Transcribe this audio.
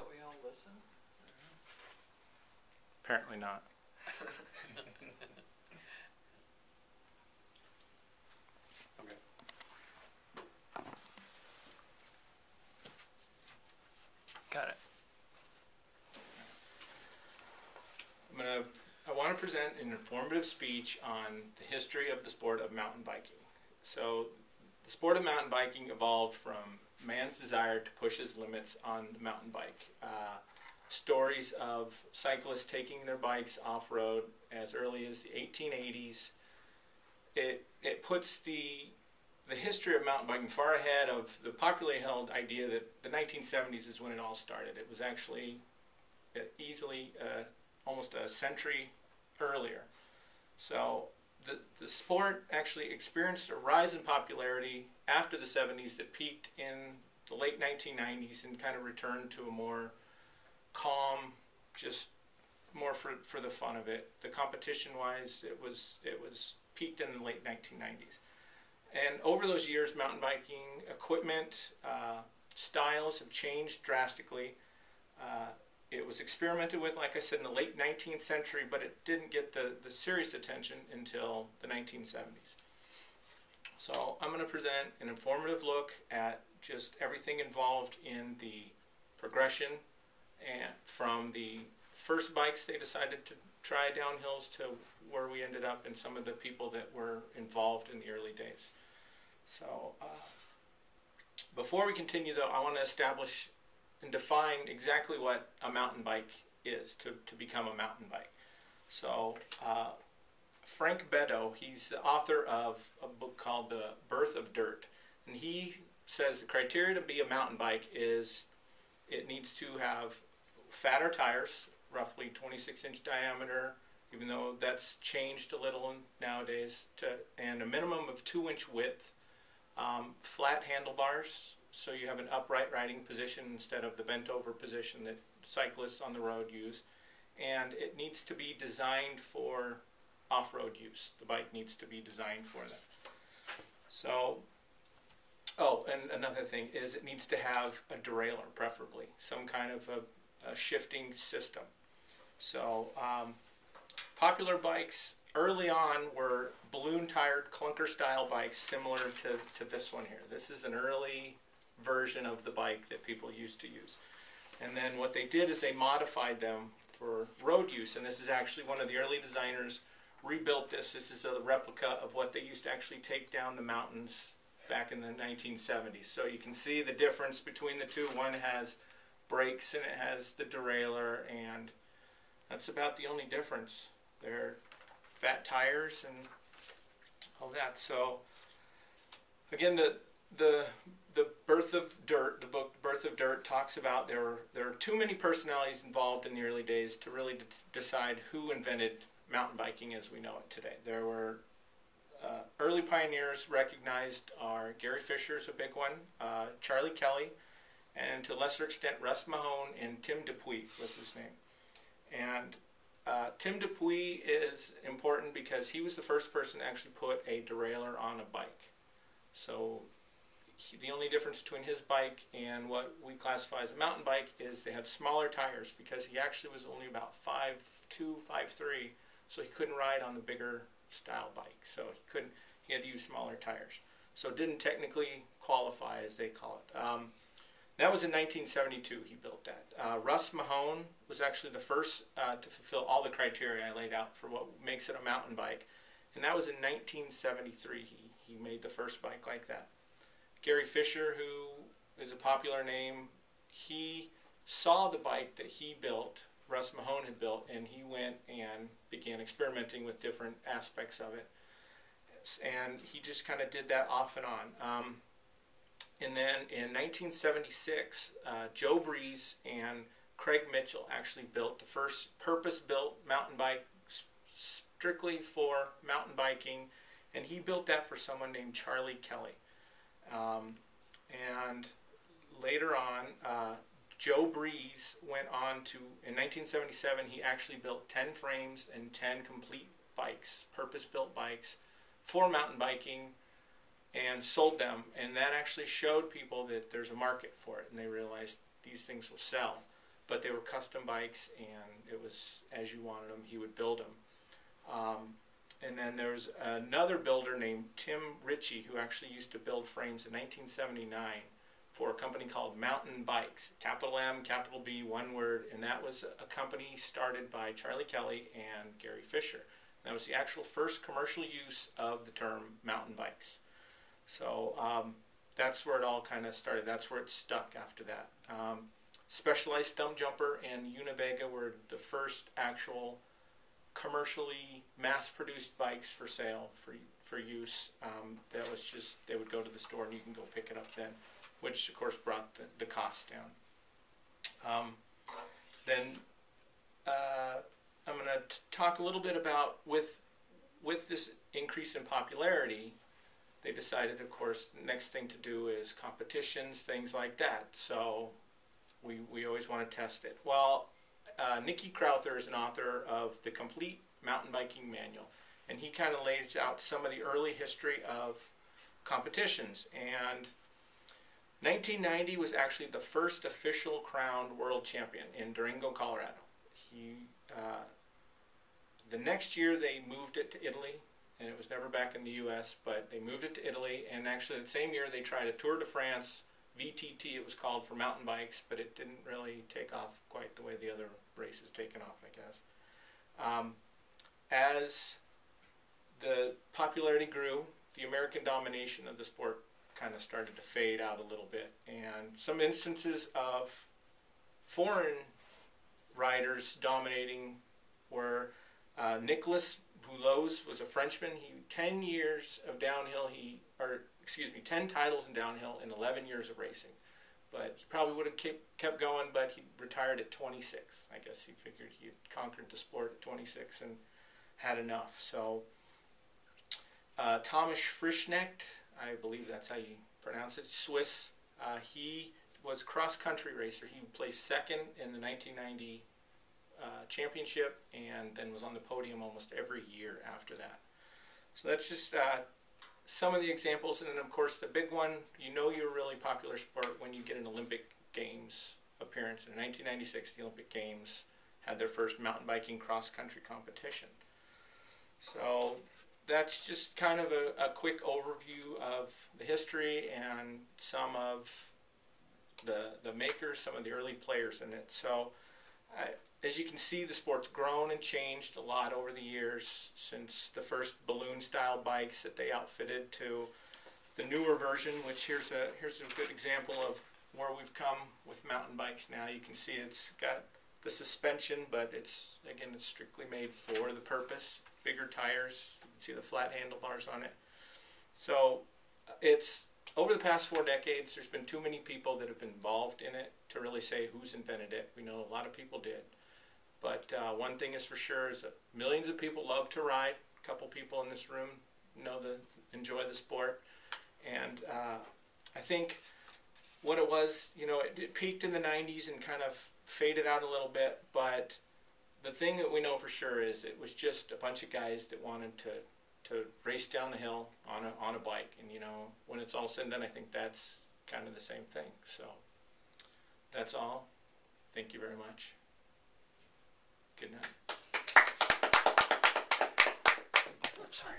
that we all listen? Apparently not. Okay. Got it. I want to present an informative speech on the history of the sport of mountain biking. So, the sport of mountain biking evolved from man's desire to push his limits on the mountain bike. Stories of cyclists taking their bikes off-road as early as the 1880s. It puts the history of mountain biking far ahead of the popularly held idea that the 1970s is when it all started. It was actually easily almost a century earlier. So the sport actually experienced a rise in popularity after the 70s that peaked in the late 1990s and kind of returned to a more calm, just more for the fun of it. The competition-wise, it was peaked in the late 1990s. And over those years, mountain biking equipment, styles have changed drastically. It was experimented with, like I said, in the late 19th century, but it didn't get the serious attention until the 1970s. So I'm going to present an informative look at just everything involved in the progression and from the first bikes they decided to try downhills to where we ended up and some of the people that were involved in the early days. So before we continue though, I want to establish and define exactly what a mountain bike is to become a mountain bike. So Frank Beddoe, he's the author of a book called The Birth of Dirt, and he says the criteria to be a mountain bike is it needs to have fatter tires, roughly 26-inch diameter, even though that's changed a little nowadays, and a minimum of 2-inch width, flat handlebars, so you have an upright riding position instead of the bent over position that cyclists on the road use, and it needs to be designed for off-road use. The bike needs to be designed for that. So, oh, and another thing is it needs to have a derailleur, preferably, some kind of a shifting system. So, popular bikes early on were balloon-tired clunker-style bikes similar to this one here. This is an early version of the bike that people used to use. And then what they did is they modified them for road use, and this is actually one of the early designers rebuilt this. This is a replica of what they used to actually take down the mountains back in the 1970s. So you can see the difference between the two. One has brakes and it has the derailleur, and that's about the only difference. They're fat tires and all that. So again, the Birth of Dirt, the book Birth of Dirt, talks about there are too many personalities involved in the early days to really decide who invented mountain biking as we know it today. There were early pioneers recognized are Gary Fisher's a big one, Charlie Kelly, and to a lesser extent Russ Mahone and Tim Dupuy was his name. And Tim Dupuy is important because he was the first person to actually put a derailleur on a bike. So the only difference between his bike and what we classify as a mountain bike is they had smaller tires, because he actually was only about 5'2", 5'3", so he couldn't ride on the bigger style bike. So he had to use smaller tires. So it didn't technically qualify, as they call it. That was in 1972 he built that. Russ Mahone was actually the first to fulfill all the criteria I laid out for what makes it a mountain bike. And that was in 1973 he made the first bike like that. Gary Fisher, who is a popular name, he saw the bike that he built, Russ Mahone had built, and he went and began experimenting with different aspects of it. And he just kind of did that off and on. And then in 1976, Joe Breeze and Craig Mitchell actually built the first purpose-built mountain bike strictly for mountain biking, and he built that for someone named Charlie Kelly. And later on, Joe Breeze went on to, in 1977, he actually built 10 frames and 10 complete bikes, purpose-built bikes for mountain biking, and sold them. And that actually showed people that there's a market for it, and they realized these things will sell. but they were custom bikes, and it was as you wanted them. He would build them. And then there's another builder named Tim Ritchie who actually used to build frames in 1979 for a company called Mountain Bikes, capital M, capital B, one word, and that was a company started by Charlie Kelly and Gary Fisher. And that was the actual first commercial use of the term mountain bikes. So that's where it all kind of started. That's where it stuck after that. Specialized Stump Jumper and Unibega were the first actual commercially mass-produced bikes for sale for use. That was just, they would go to the store and you can go pick it up then, which of course brought the cost down. Then I'm going to talk a little bit about with this increase in popularity, they decided, of course, the next thing to do is competitions, things like that. So we always want to test it. Well, Nicky Crowther is an author of the Complete Mountain Biking Manual, and he kind of lays out some of the early history of competitions. And 1990 was actually the first official crowned world champion in Durango, Colorado. The next year they moved it to Italy, and it was never back in the U.S., but they moved it to Italy, and actually the same year they tried a Tour de France, VTT it was called, for mountain bikes, but it didn't really take off quite the way the other races taken off, I guess. As the popularity grew, the American domination of the sport kind of started to fade out a little bit, and some instances of foreign riders dominating were Nicolas Boulos was a Frenchman. He 10 years of downhill, 10 titles in downhill in 11 years of racing. But he probably would have kept going, but he retired at 26. I guess he figured he had conquered the sport at 26 and had enough. So Thomas Frischknecht, I believe that's how you pronounce it, Swiss, he was a cross-country racer. He placed second in the 1990 championship, and then was on the podium almost every year after that. So that's just some of the examples, and then of course the big one, you know you're a really popular sport when you get an Olympic Games appearance. In 1996, the Olympic Games had their first mountain biking cross-country competition. So that's just kind of a quick overview of the history and some of the makers, some of the early players in it. So as you can see, the sport's grown and changed a lot over the years, since the first balloon-style bikes that they outfitted to the newer version, which here's a good example of where we've come with mountain bikes now. You can see it's got the suspension, but it's strictly made for the purpose. Bigger tires, you can see the flat handlebars on it. So it's, over the past 4 decades, there's been too many people that have been involved in it to really say who's invented it. We know a lot of people did. But one thing is for sure is that millions of people love to ride. A couple people in this room enjoy the sport. And I think what it was, it peaked in the 90s and kind of faded out a little bit. But the thing that we know for sure is it was just a bunch of guys that wanted to race down the hill on a bike. And when it's all said and done, I think that's kind of the same thing. So that's all. Thank you very much. Good night. Sorry.